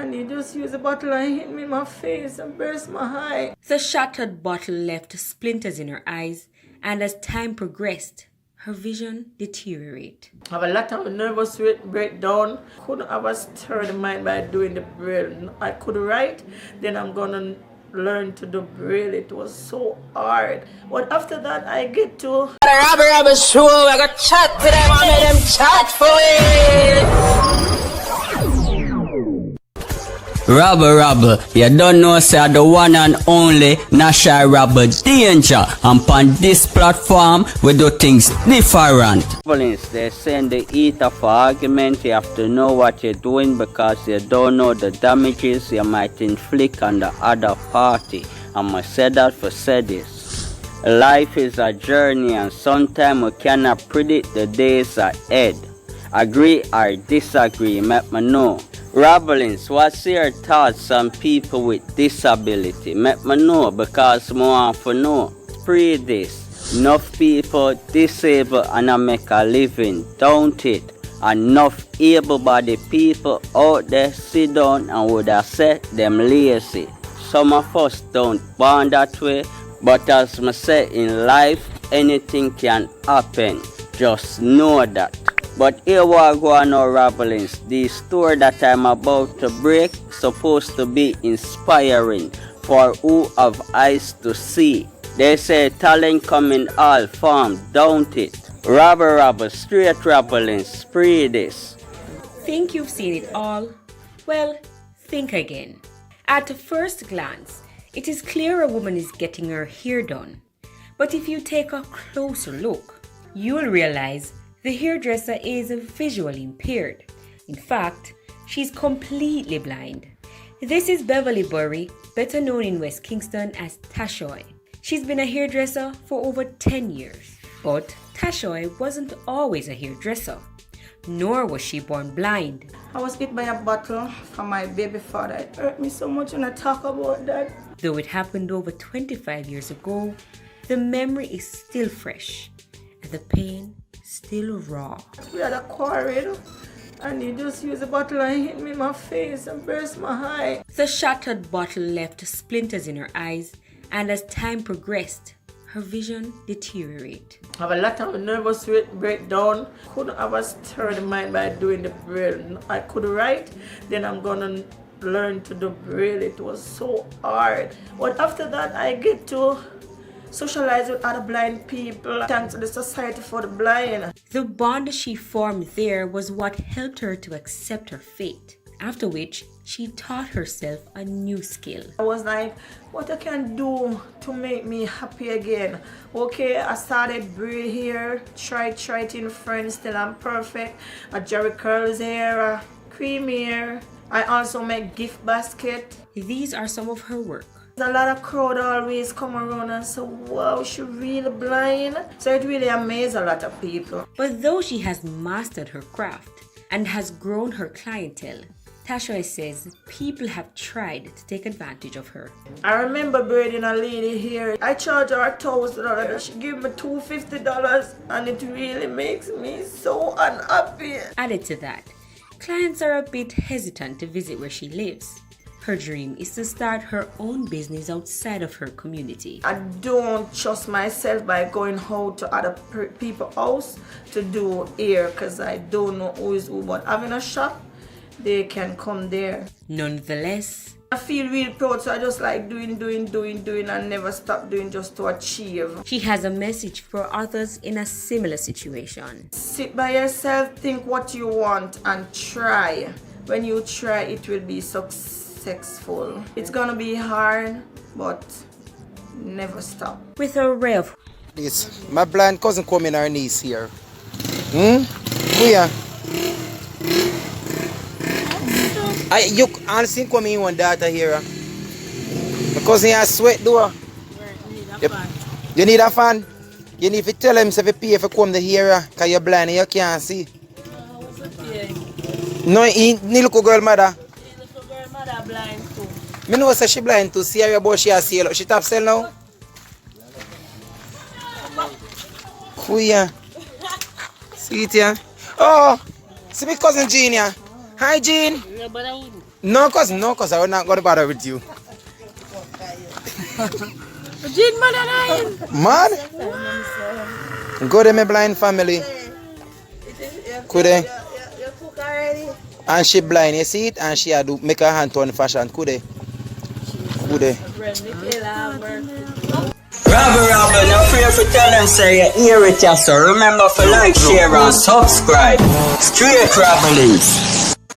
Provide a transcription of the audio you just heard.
And he just used a bottle and hit me in my face and burst my eye. The shattered bottle left splinters in her eyes, and as time progressed, her vision deteriorated. I have a lot of nervous breakdown. Couldn't have a stirred mind by doing the braille. I could write, then I'm gonna learn to do braille. It was so hard. But after that, I get to Robber show. I got chat to them. I made them chat for it. Robber, you don't know, sir, the one and only National Robber Danger. And on this platform, we do things different. They send the ether for argument. You have to know what you're doing because you don't know the damages you might inflict on the other party. I must say that for say this. Life is a journey and sometimes we cannot predict the days ahead. Agree or disagree, let me know. Rabblings, what's your thoughts on people with disability? Let me know because I want to know. Spread this. Enough people disabled and I make a living, don't it? Enough able-bodied people out there sit down and would have said them lazy. Some of us don't born that way, but as I say in life, anything can happen. Just know that. But here we go on our Rabblings. The story that I'm about to break supposed to be inspiring for who have eyes to see. They say talent come in all form, don't it? Robber, straight Rabblings, spread this. Think you've seen it all? Well, think again. At first glance, it is clear a woman is getting her hair done. But if you take a closer look, you'll realize the hairdresser is visually impaired. In fact, she's completely blind. This is Beverly Burry, better known in West Kingston as Tashoy. She's been a hairdresser for over 10 years. But Tashoy wasn't always a hairdresser, nor was she born blind. I was hit by a bottle from my baby father. It hurt me so much when I talk about that. Though it happened over 25 years ago, the memory is still fresh and the pain still raw. We had a quarrel and he just used a bottle and hit me in my face and burst my eye. The shattered bottle left splinters in her eyes, and as time progressed, her vision deteriorated. I have a lot of nervous breakdown. Couldn't have a stirred mind by doing the braille. I could write, then I'm gonna learn to do braille. It was so hard. But after that, I get to socialize with other blind people, thanks to the Society for the Blind. The bond she formed there was what helped her to accept her fate, after which she taught herself a new skill. I was like, what I can do to make me happy again? Okay, I started braid here, tried it in friends till I'm perfect. A Jerry curls hair, a cream hair. I also make gift basket. These are some of her work. A lot of crowd always come around and say, wow, she really blind. So it really amazed a lot of people. But though she has mastered her craft and has grown her clientele, Tashoy says people have tried to take advantage of her. I remember braiding a lady here. I charged her $1,000. She gave me $250 and it really makes me so unhappy. Added to that, clients are a bit hesitant to visit where she lives. Her dream is to start her own business outside of her community. I don't trust myself by going out to other people's house to do hair because I don't know who is who. But having a shop, they can come there. Nonetheless, I feel really proud, so I just like doing and never stop doing just to achieve. she has a message for others in a similar situation. Sit by yourself, think what you want and try. When you try, it will be successful. It's gonna be hard, but never stop. With a ray of This, my blind cousin coming her niece here. Where? You honestly come in one daughter here. My cousin has sweat door. You need a fan? You need to tell him if you pay for come the here because you're blind and you can't see. No, he little girl mother. Blind too. Me know say she blind too. See her about she has sale. She top sell now? Who ya? See it ya? Oh, see my cousin Jean ya. Hi Jean. No, cause I will not going to bother with you. Jean man and I. Man? Go to my blind family. Could they? You cook already? And she blind, you see it? And she had to make her hand turn fashion. Could they? Could they? Robber, no fear for tell them say you hear it, so remember for like, share and subscribe. Straight Rabberlings.